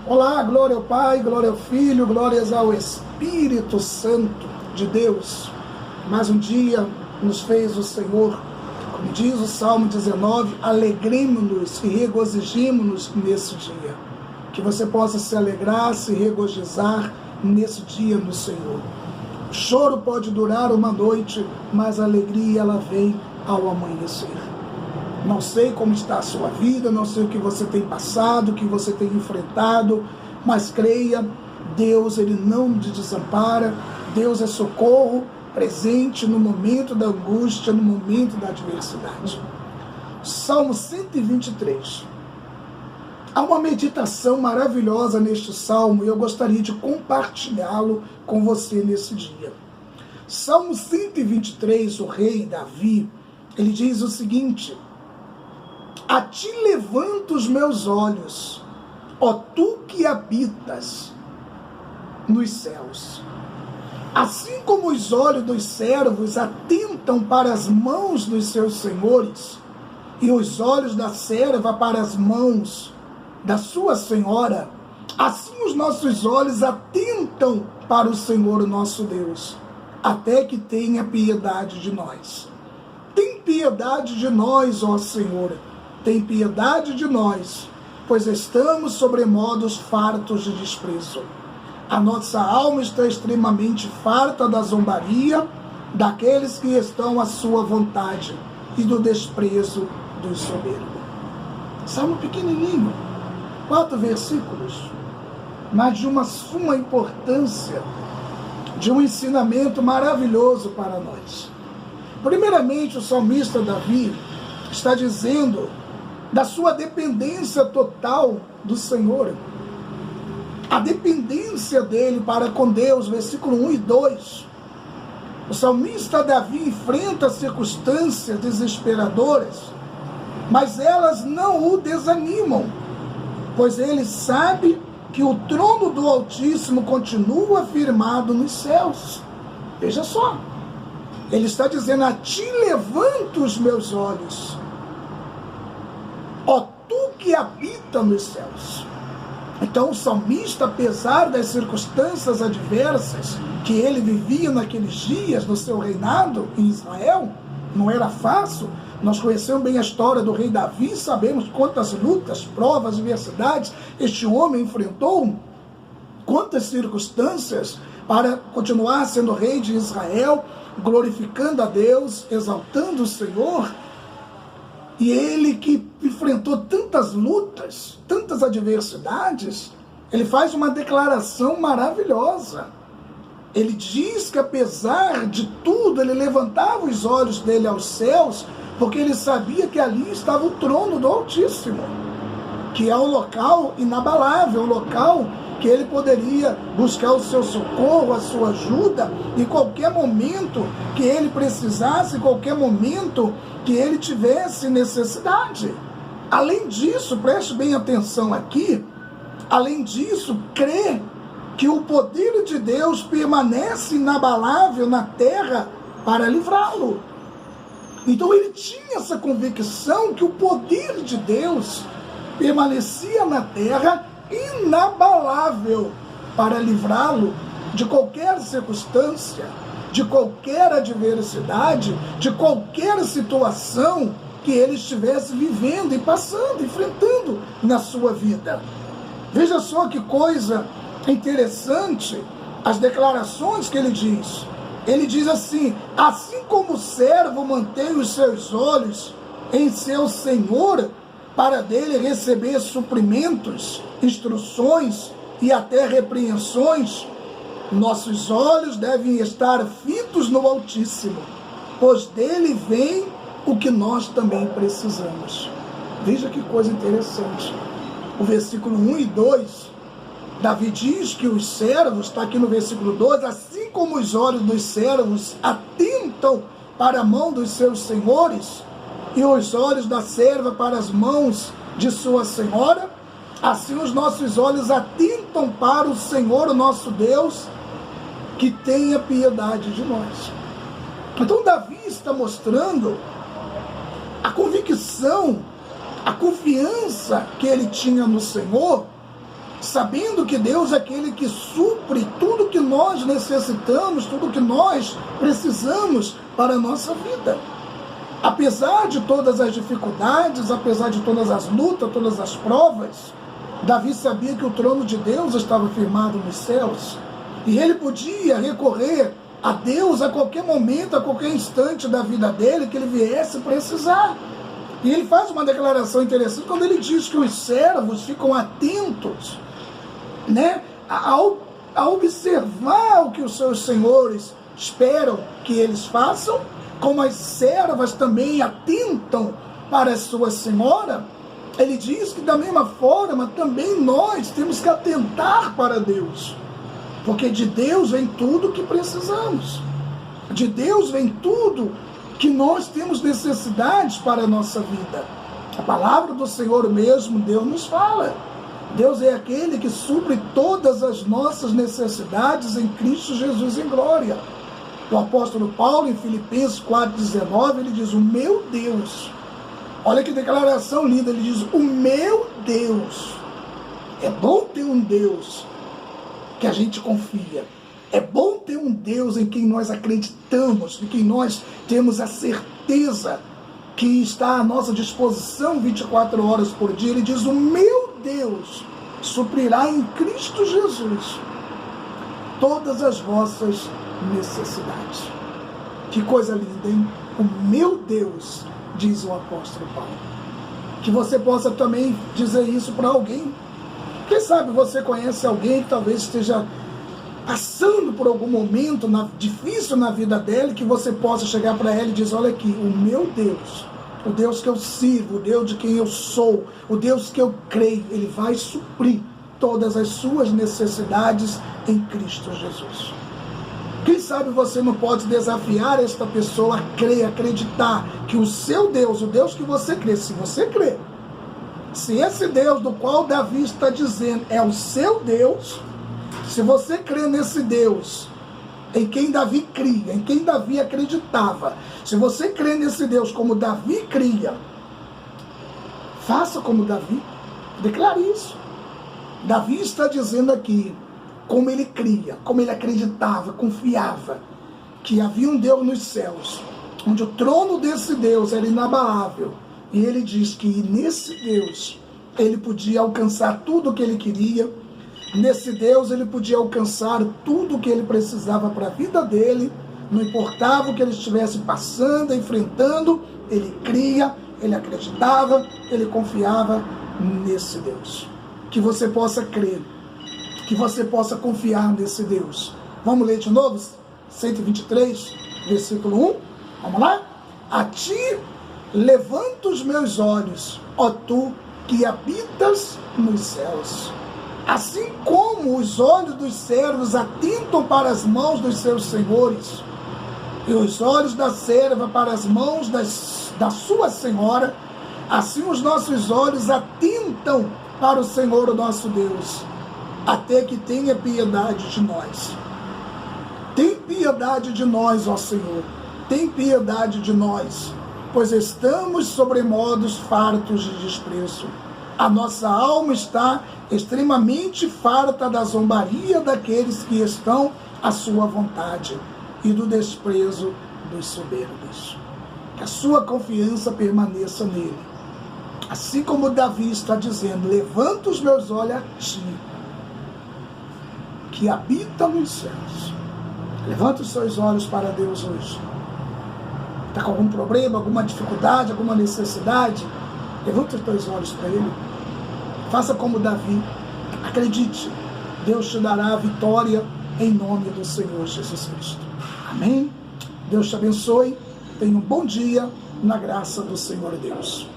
Olá, glória ao Pai, glória ao Filho, glórias ao Espírito Santo de Deus. Mais um dia nos fez o Senhor, como diz o Salmo 19, alegremos-nos e regozijemos-nos nesse dia. Que você possa se alegrar, se regozijar nesse dia no Senhor. O choro pode durar uma noite, mas a alegria ela vem ao amanhecer. Não sei como está a sua vida, não sei o que você tem passado, o que você tem enfrentado, mas creia, Deus ele não te desampara, Deus é socorro presente no momento da angústia, no momento da adversidade. Salmo 123. Há uma meditação maravilhosa neste salmo e eu gostaria de compartilhá-lo com você nesse dia. Salmo 123, o rei Davi, ele diz o seguinte: a ti levanto os meus olhos, ó tu que habitas nos céus. Assim como os olhos dos servos atentam para as mãos dos seus senhores, e os olhos da serva para as mãos da sua senhora, assim os nossos olhos atentam para o Senhor, o nosso Deus, até que tenha piedade de nós. Tem piedade de nós, ó Senhor, tem piedade de nós, pois estamos sobremodos fartos de desprezo. A nossa alma está extremamente farta da zombaria daqueles que estão à sua vontade e do desprezo dos soberbos. Salmo pequenininho, 4 versículos, mas de uma suma importância, de um ensinamento maravilhoso para nós. Primeiramente, o salmista Davi está dizendo da sua dependência total do Senhor. A dependência dele para com Deus, versículo 1 e 2. O salmista Davi enfrenta circunstâncias desesperadoras, mas elas não o desanimam, pois ele sabe que o trono do Altíssimo continua firmado nos céus. Veja só, ele está dizendo: a ti levanto os meus olhos, ó tu que habita nos céus. Então o salmista, apesar das circunstâncias adversas que ele vivia naqueles dias do seu reinado em Israel, não era fácil. Nós conhecemos bem a história do rei Davi, sabemos quantas lutas, provas, adversidades este homem enfrentou, quantas circunstâncias para continuar sendo rei de Israel, glorificando a Deus, exaltando o Senhor. E ele que enfrentou tantas lutas, tantas adversidades, ele faz uma declaração maravilhosa. Ele diz que apesar de tudo, ele levantava os olhos dele aos céus, porque ele sabia que ali estava o trono do Altíssimo, que é um local inabalável, um local que ele poderia buscar o seu socorro, a sua ajuda, em qualquer momento que ele precisasse, em qualquer momento que ele tivesse necessidade. Além disso, preste bem atenção aqui, além disso, crê que o poder de Deus permanece inabalável na terra para livrá-lo. Então ele tinha essa convicção que o poder de Deus permanecia na terra inabalável para livrá-lo de qualquer circunstância, de qualquer adversidade, de qualquer situação que ele estivesse vivendo e passando, enfrentando na sua vida. Veja só que coisa interessante as declarações que ele diz. Ele diz assim: assim como o servo mantém os seus olhos em seu senhor, para dele receber suprimentos, instruções e até repreensões, nossos olhos devem estar fitos no Altíssimo, pois dele vem o que nós também precisamos. Veja que coisa interessante. O versículo 1 e 2, Davi diz que os servos, está aqui no versículo 2, assim como os olhos dos servos atentam para a mão dos seus senhores, e os olhos da serva para as mãos de sua senhora, assim os nossos olhos atentam para o Senhor, o nosso Deus, que tenha piedade de nós. Então Davi está mostrando a convicção, a confiança que ele tinha no Senhor, sabendo que Deus é aquele que supre tudo que nós necessitamos, tudo que nós precisamos para a nossa vida. Apesar de todas as dificuldades, apesar de todas as lutas, todas as provas, Davi sabia que o trono de Deus estava firmado nos céus, e ele podia recorrer a Deus a qualquer momento, a qualquer instante da vida dele, que ele viesse precisar. E ele faz uma declaração interessante quando ele diz que os servos ficam atentos, né, a observar o que os seus senhores esperam que eles façam, como as servas também atentam para a sua senhora. Ele diz que da mesma forma também nós temos que atentar para Deus, porque de Deus vem tudo que precisamos, de Deus vem tudo que nós temos necessidades para a nossa vida. A palavra do Senhor mesmo, Deus nos fala. Deus é aquele que supre todas as nossas necessidades em Cristo Jesus em glória. O apóstolo Paulo, em Filipenses 4,19, ele diz: o meu Deus. Olha que declaração linda, ele diz: o meu Deus. É bom ter um Deus que a gente confia. É bom ter um Deus em quem nós acreditamos, em quem nós temos a certeza que está à nossa disposição 24 horas por dia. Ele diz: o meu Deus suprirá em Cristo Jesus todas as vossas necessidades. Que coisa linda, hein? O meu Deus, diz o apóstolo Paulo. Que você possa também dizer isso para alguém. Quem sabe você conhece alguém que talvez esteja passando por algum momento difícil na vida dela, que você possa chegar para ela e dizer: olha aqui, o meu Deus, o Deus que eu sirvo, o Deus de quem eu sou, o Deus que eu creio, Ele vai suprir todas as suas necessidades em Cristo Jesus. Quem sabe você não pode desafiar esta pessoa a crer, acreditar que o seu Deus, o Deus que você crê, se você crê, se esse Deus do qual Davi está dizendo é o seu Deus, se você crê nesse Deus em quem Davi cria, em quem Davi acreditava, se você crê nesse Deus como Davi cria, faça como Davi, declare isso. Davi está dizendo aqui como ele cria, como ele acreditava, confiava, que havia um Deus nos céus, onde o trono desse Deus era inabalável, e ele diz que nesse Deus ele podia alcançar tudo o que ele queria. Nesse Deus ele podia alcançar tudo o que ele precisava para a vida dele, não importava o que ele estivesse passando, enfrentando, ele cria, ele acreditava, ele confiava nesse Deus. Que você possa crer, que você possa confiar nesse Deus. Vamos ler de novo? 123, versículo 1. Vamos lá? A ti levanto os meus olhos, ó tu que habitas nos céus. Assim como os olhos dos servos atentam para as mãos dos seus senhores, e os olhos da serva para as mãos da sua senhora, assim os nossos olhos atentam para o Senhor, o nosso Deus, até que tenha piedade de nós. Tem piedade de nós, ó Senhor, tem piedade de nós, pois estamos sobremodos fartos de desprezo. A nossa alma está extremamente farta da zombaria daqueles que estão à sua vontade e do desprezo dos soberbos. Que a sua confiança permaneça nele. Assim como Davi está dizendo: levanta os meus olhos a ti, que habita nos céus. Levanta os seus olhos para Deus hoje. Está com algum problema, alguma dificuldade, alguma necessidade? Levanta os teus olhos para Ele. Faça como Davi. Acredite, Deus te dará a vitória em nome do Senhor Jesus Cristo. Amém? Deus te abençoe. Tenha um bom dia na graça do Senhor Deus.